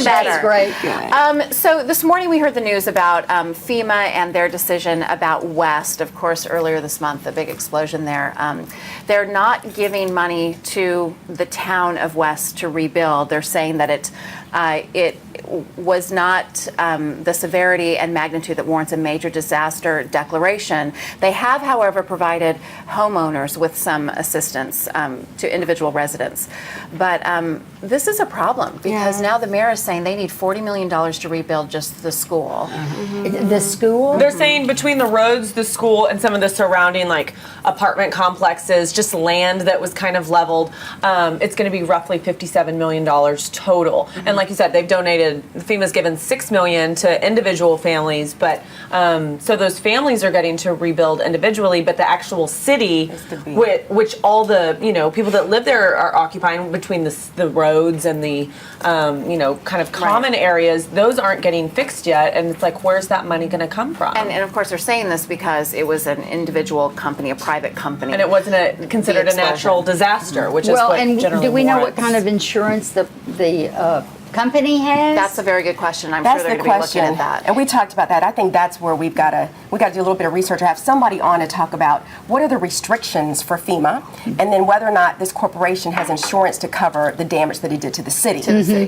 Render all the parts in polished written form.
Feeling better. Great. So this morning we heard the news about FEMA and their decision about West. Of course, earlier this month, the big explosion there. They're not giving money to the town of West to rebuild. They're saying that it was not the severity and magnitude that warrants a major disaster declaration. They have, however, provided homeowners with some assistance to individual residents. But this is a problem because now the mayor is saying they need $40 million to rebuild just the school. The school? They're saying between the roads, the school, and some of the surrounding like apartment complexes, just land that was kind of leveled, it's going to be roughly $57 million total. And like you said, they've donated, FEMA's given $6 million to individual families, but so those families are getting to rebuild individually, but the actual city, which all the people that live there are occupying between the roads and the kind of common areas, those aren't getting fixed yet, and it's like, where's that money going to come from? And of course they're saying this because it was an individual company, a private company, and it wasn't considered a natural disaster, which is what and generally do we know warrants. what kind of insurance the company has? That's a very good question. I'm That's sure they're the going to be question. looking at that. And we talked about that. I think that's where we got to do a little bit of research or have somebody on to talk about what are the restrictions for FEMA, and then whether or not this corporation has insurance to cover the damage that it did to the city.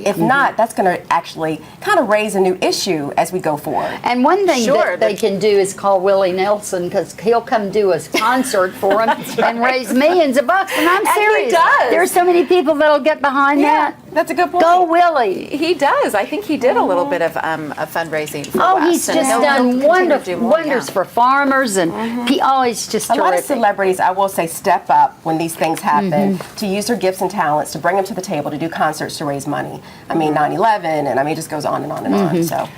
If not, that's going to actually kind of raise a new issue as we go forward. And one thing that they can do is call Willie Nelson, because he'll come do a concert for him and raise millions of bucks. And I'm serious. He does. There's so many people that'll get behind that. That's a good point. Go Willie. He does. I think he did a little bit of fundraising for West. He's just done wonders for farmers, and he's just a terrific. lot of celebrities, I will say, step up when these things happen to use their gifts and talents to bring them to the table to do concerts to raise money. I mean, 9/11, and I mean, it just goes on and on and on. So.